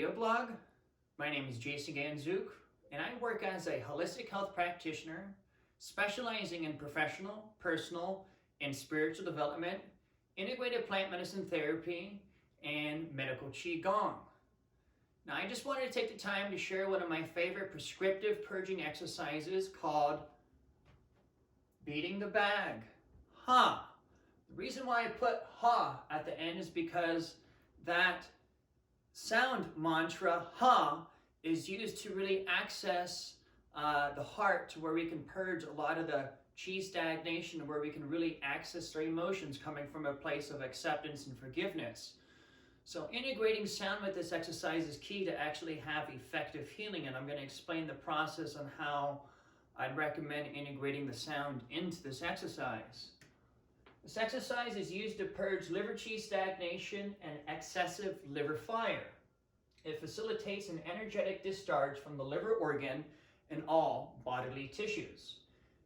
video blog. My name is Jason Ganzuk, and I work as a holistic health practitioner specializing in professional, personal, and spiritual development, integrated plant medicine therapy, and medical qigong. Now, I just wanted to take the time to share one of my favorite prescriptive purging exercises called beating the bag. Ha! The reason why I put ha at the end is because that sound mantra, ha, is used to really access the heart to where we can purge a lot of the chi stagnation, where we can really access our emotions coming from a place of acceptance and forgiveness. So integrating sound with this exercise is key to actually have effective healing, and I'm going to explain the process on how I'd recommend integrating the sound into this exercise. This exercise is used to purge liver chi stagnation and excessive liver fire. It facilitates an energetic discharge from the liver organ and all bodily tissues.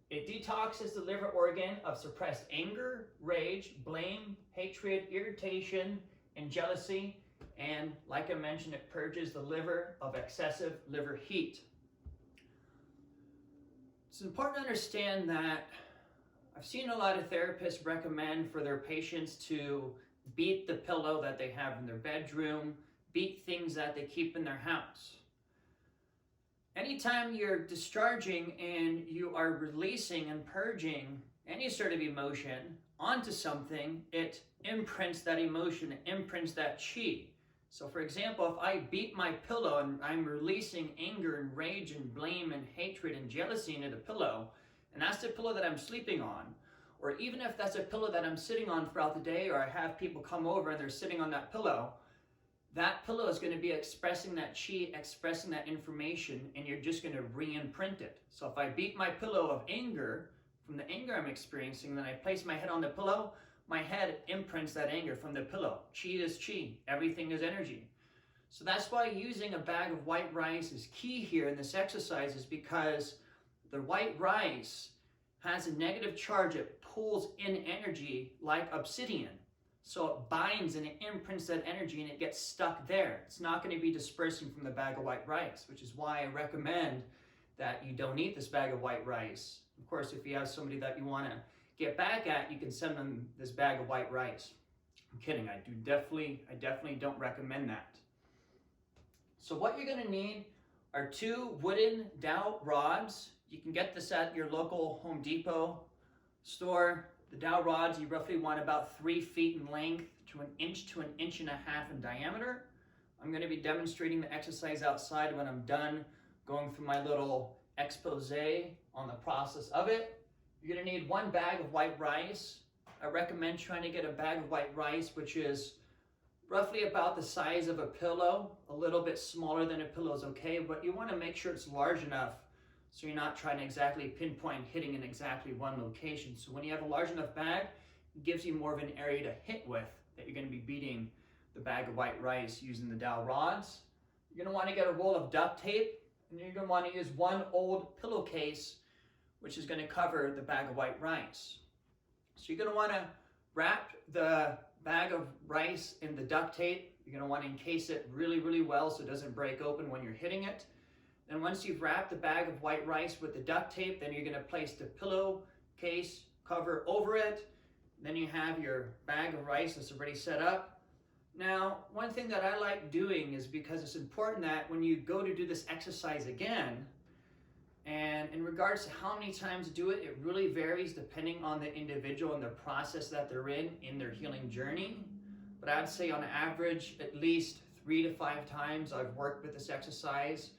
It detoxes the liver organ of suppressed anger, rage, blame, hatred, irritation, and jealousy. And like I mentioned, it purges the liver of excessive liver heat. It's important to understand that I've seen a lot of therapists recommend for their patients to beat the pillow that they have in their bedroom, beat things that they keep in their house. Anytime you're discharging and you are releasing and purging any sort of emotion onto something, it imprints that emotion, it imprints that chi. So for example, if I beat my pillow and I'm releasing anger and rage and blame and hatred and jealousy into the pillow, and that's the pillow that I'm sleeping on, or even if that's a pillow that I'm sitting on throughout the day, or I have people come over and they're sitting on that pillow is going to be expressing that chi, expressing that information, and you're just going to re-imprint it. So if I beat my pillow of anger, from the anger I'm experiencing, then I place my head on the pillow, my head imprints that anger from the pillow. Chi is chi, everything is energy. So that's why using a bag of white rice is key here in this exercise, is because the white rice has a negative charge. It pulls in energy like obsidian. So it binds and it imprints that energy and it gets stuck there. It's not going to be dispersing from the bag of white rice, which is why I recommend that you don't eat this bag of white rice. Of course, if you have somebody that you want to get back at, you can send them this bag of white rice. I'm kidding, I definitely don't recommend that. So what you're going to need are 2 wooden dowel rods. You can get this at your local Home Depot store. The dowel rods, you roughly want about 3 feet in length to an inch and a half in diameter. I'm going to be demonstrating the exercise outside when I'm done going through my little expose on the process of it. You're going to need 1 bag of white rice. I recommend trying to get a bag of white rice which is roughly about the size of a pillow. A little bit smaller than a pillow is okay, but you want to make sure it's large enough so you're not trying to exactly pinpoint hitting in exactly one location. So when you have a large enough bag, it gives you more of an area to hit with that you're going to be beating the bag of white rice using the dowel rods. You're going to want to get a roll of duct tape, and you're going to want to use 1 old pillowcase, which is going to cover the bag of white rice. So you're going to want to wrap the bag of rice in the duct tape. You're going to want to encase it really, really well so it doesn't break open when you're hitting it. And once you've wrapped the bag of white rice with the duct tape, then you're going to place the pillowcase cover over it. Then you have your bag of rice that's already set up. Now, one thing that I like doing is, because it's important that when you go to do this exercise again, and in regards to how many times do it, it really varies depending on the individual and the process that they're in their healing journey. But I'd say on average, at least 3 to 5 times I've worked with this exercise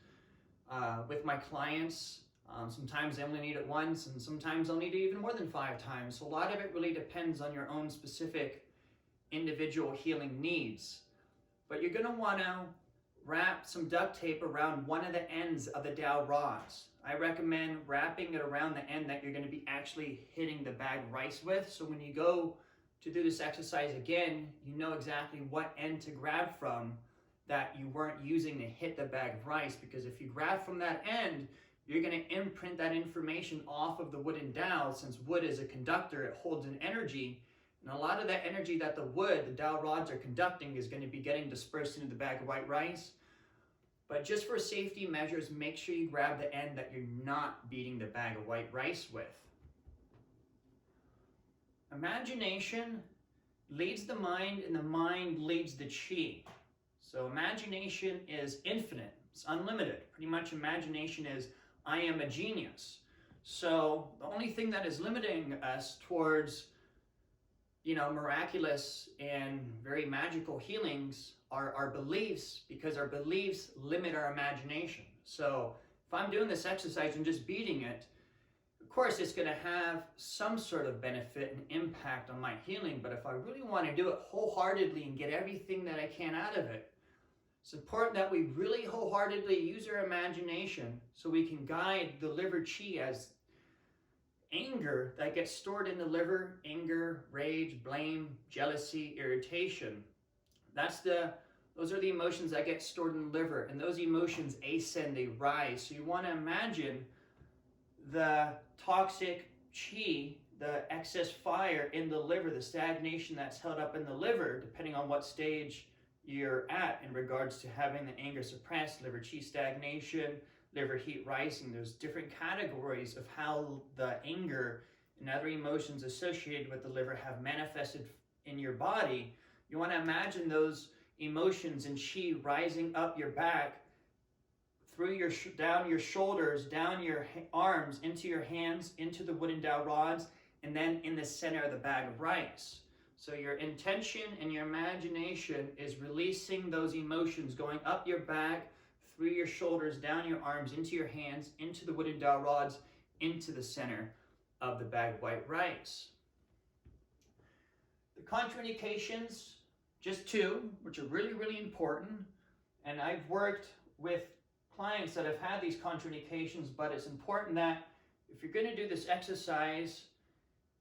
with my clients. Sometimes I only need it once, and sometimes I'll need it even more than 5 times. So a lot of it really depends on your own specific individual healing needs. But you're going to want to wrap some duct tape around one of the ends of the dowel rods. I recommend wrapping it around the end that you're going to be actually hitting the bag of rice with. So when you go to do this exercise again, you know exactly what end to grab from that you weren't using to hit the bag of rice. Because if you grab from that end, you're going to imprint that information off of the wooden dowel. Since wood is a conductor, it holds an energy. And a lot of that energy that the dowel rods are conducting is going to be getting dispersed into the bag of white rice. But just for safety measures, make sure you grab the end that you're not beating the bag of white rice with. Imagination leads the mind, and the mind leads the chi. So imagination is infinite, it's unlimited. Pretty much imagination is, I am a genius. So the only thing that is limiting us towards, miraculous and very magical healings are our beliefs, because our beliefs limit our imagination. So if I'm doing this exercise and just beating it, of course it's going to have some sort of benefit and impact on my healing, but if I really want to do it wholeheartedly and get everything that I can out of it, it's important that we really wholeheartedly use our imagination so we can guide the liver chi as anger that gets stored in the liver, anger, rage, blame, jealousy, irritation. Those are the emotions that get stored in the liver, and those emotions ascend, they rise. So you want to imagine the toxic chi, the excess fire in the liver, the stagnation that's held up in the liver, depending on what stage you're at in regards to having the anger suppressed, liver chi stagnation, liver heat rising. There's different categories of how the anger and other emotions associated with the liver have manifested in your body. You want to imagine those emotions and chi rising up your back, through down your shoulders, down your arms, into your hands, into the wooden dowel rods, and then in the center of the bag of rice. So your intention and your imagination is releasing those emotions, going up your back, through your shoulders, down your arms, into your hands, into the wooden dowel rods, into the center of the bag of white rice. The contraindications, just two, which are really, really important. And I've worked with clients that have had these contraindications, but it's important that if you're going to do this exercise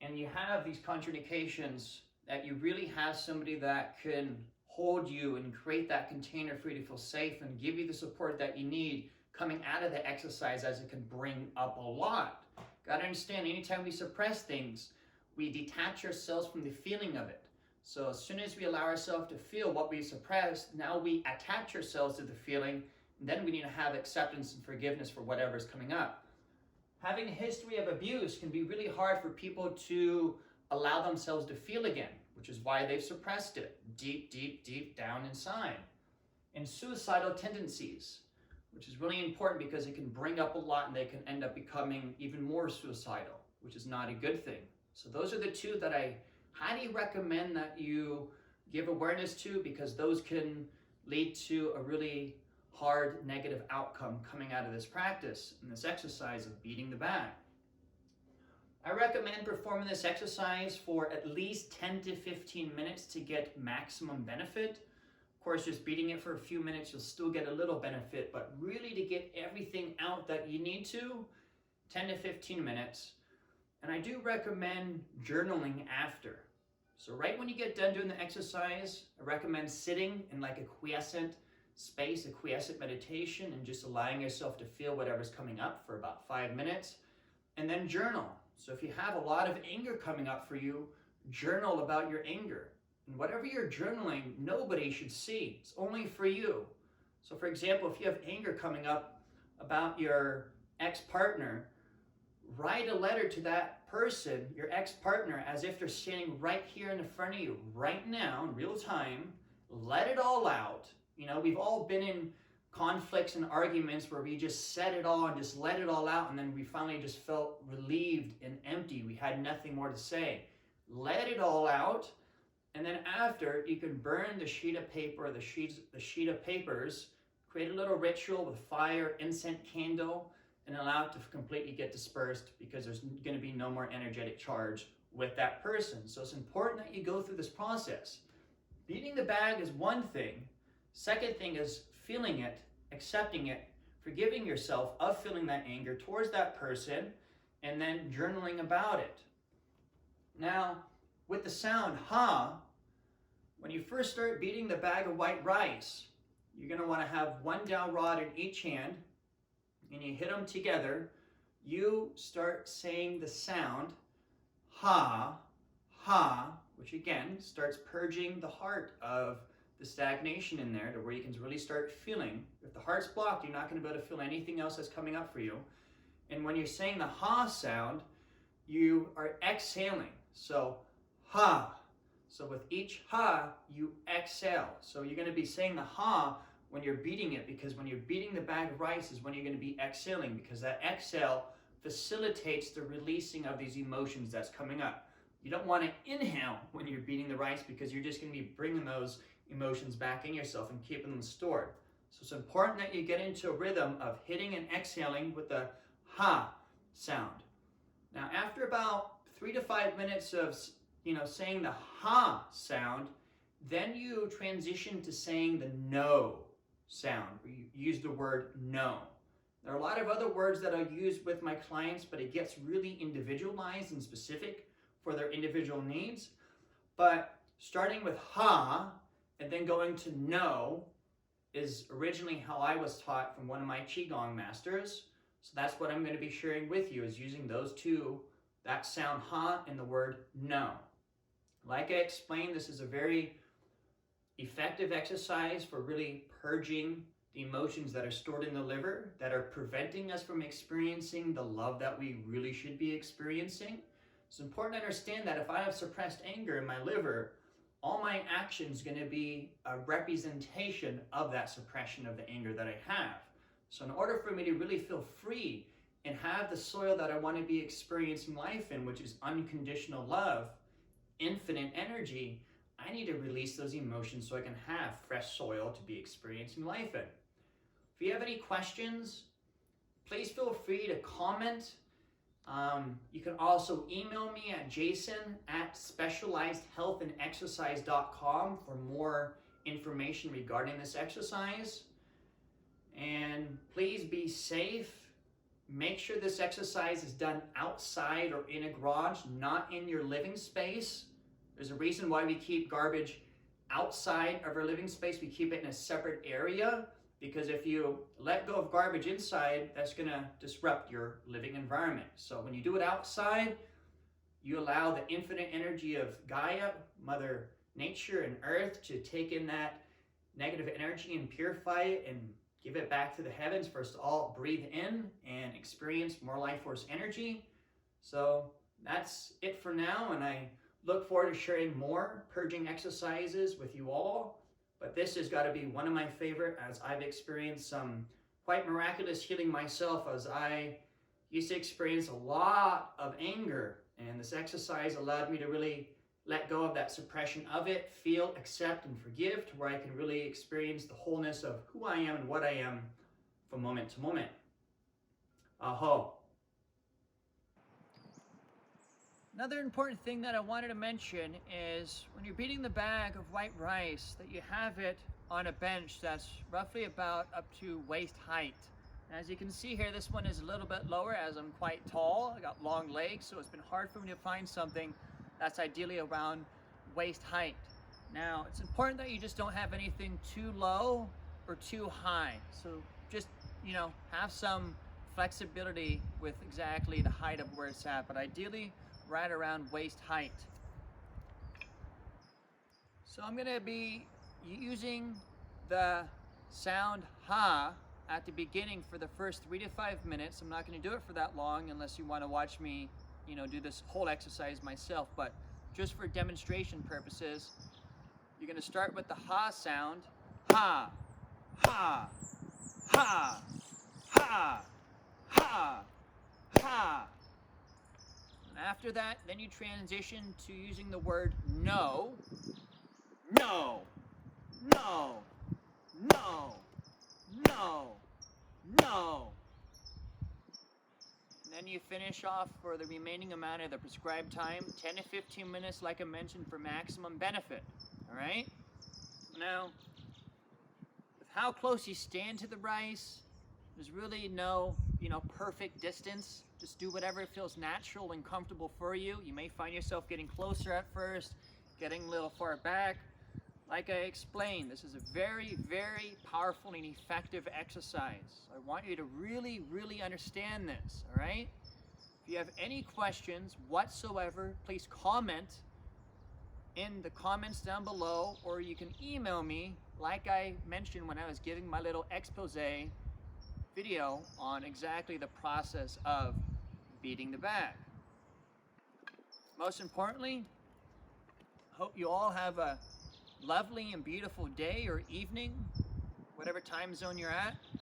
and you have these contraindications, that you really have somebody that can hold you and create that container for you to feel safe and give you the support that you need coming out of the exercise, as it can bring up a lot. Got to understand, anytime we suppress things, we detach ourselves from the feeling of it. So as soon as we allow ourselves to feel what we suppressed, now we attach ourselves to the feeling, and then we need to have acceptance and forgiveness for whatever's coming up. Having a history of abuse can be really hard for people to allow themselves to feel again, which is why they've suppressed it deep, deep, deep down inside. And suicidal tendencies, which is really important because it can bring up a lot and they can end up becoming even more suicidal, which is not a good thing. So those are the two that I highly recommend that you give awareness to, because those can lead to a really hard negative outcome coming out of this practice and this exercise of beating the bag. I recommend performing this exercise for at least 10 to 15 minutes to get maximum benefit. Of course, just beating it for a few minutes, you'll still get a little benefit, but really to get everything out that you need to, 10 to 15 minutes. And I do recommend journaling after. So right when you get done doing the exercise, I recommend sitting in like a quiescent space, a quiescent meditation, and just allowing yourself to feel whatever's coming up for about 5 minutes, and then journal. So if you have a lot of anger coming up for you, journal about your anger. And whatever you're journaling, nobody should see. It's only for you. So for example, if you have anger coming up about your ex-partner, write a letter to that person, your ex-partner, as if they're standing right here in front of you right now in real time. Let it all out. We've all been in conflicts and arguments where we just said it all and just let it all out, and then we finally just felt relieved and empty. We had nothing more to say. Let it all out, and then after, you can burn the sheet of paper or the sheet of papers, create a little ritual with fire, incense, candle, and allow it to completely get dispersed, because there's going to be no more energetic charge with that person. So it's important that you go through this process. Beating the bag is one thing. Second thing is feeling it, accepting it, forgiving yourself of feeling that anger towards that person, and then journaling about it. Now, with the sound ha, when you first start beating the bag of white rice, you're going to want to have one dowel rod in each hand, and you hit them together. You start saying the sound ha, ha, which again starts purging the heart of the stagnation in there to where you can really start feeling. If the heart's blocked, you're not going to be able to feel anything else that's coming up for you. And when you're saying the ha sound, you are exhaling. So ha. So with each ha, you exhale. So you're going to be saying the ha when you're beating it, because when you're beating the bag of rice is when you're going to be exhaling, because that exhale facilitates the releasing of these emotions that's coming up. You don't want to inhale when you're beating the rice, because you're just going to be bringing those emotions back in yourself and keeping them stored. So it's important that you get into a rhythm of hitting and exhaling with the ha sound. Now, after about 3 to 5 minutes of saying the ha sound, then you transition to saying the no sound. You use the word no. There are a lot of other words that I use with my clients, but it gets really individualized and specific for their individual needs. But starting with ha and then going to no is originally how I was taught from one of my Qigong masters. So that's what I'm going to be sharing with you, is using those two, that sound ha and the word no. Like I explained, this is a very effective exercise for really purging the emotions that are stored in the liver, that are preventing us from experiencing the love that we really should be experiencing. It's important to understand that if I have suppressed anger in my liver, all my actions are going to be a representation of that suppression of the anger that I have. So in order for me to really feel free and have the soil that I want to be experiencing life in, which is unconditional love, infinite energy, I need to release those emotions so I can have fresh soil to be experiencing life in. If you have any questions, please feel free to comment. You can also email me at jason@specializedhealthandexercise.com for more information regarding this exercise. And please be safe. Make sure this exercise is done outside or in a garage, not in your living space. There's a reason why we keep garbage outside of our living space. We keep it in a separate area, because if you let go of garbage inside, that's going to disrupt your living environment. So when you do it outside, you allow the infinite energy of Gaia, Mother Nature and Earth, to take in that negative energy and purify it and give it back to the heavens for us to all breathe in and experience more life force energy. So that's it for now, and I look forward to sharing more purging exercises with you all. But this has got to be one of my favorite, as I've experienced some quite miraculous healing myself, as I used to experience a lot of anger. And this exercise allowed me to really let go of that suppression of it, feel, accept, and forgive, to where I can really experience the wholeness of who I am and what I am from moment to moment. Aho. Another important thing that I wanted to mention is when you're beating the bag of white rice, that you have it on a bench that's roughly about up to waist height. As you can see here, this one is a little bit lower as I'm quite tall. I got long legs, so it's been hard for me to find something that's ideally around waist height. Now, it's important that you just don't have anything too low or too high. So just, have some flexibility with exactly the height of where it's at, but ideally right around waist height. So I'm going to be using the sound ha at the beginning for the first 3 to 5 minutes. I'm not going to do it for that long unless you want to watch me, do this whole exercise myself. But just for demonstration purposes, you're going to start with the ha sound. Ha, ha, ha, ha, ha, ha. And after that, then you transition to using the word no, no, no, no, no, no. And then you finish off for the remaining amount of the prescribed time, 10 to 15 minutes, like I mentioned, for maximum benefit. All right? Now, with how close you stand to the rice, there's really no, perfect distance. Just do whatever feels natural and comfortable for you. You may find yourself getting closer at first, getting a little far back. Like I explained, this is a very, very powerful and effective exercise. I want you to really, really understand this, all right? If you have any questions whatsoever, please comment in the comments down below, or you can email me like I mentioned when I was giving my little expose video on exactly the process of beating the back. Most importantly, hope you all have a lovely and beautiful day or evening, whatever time zone you're at.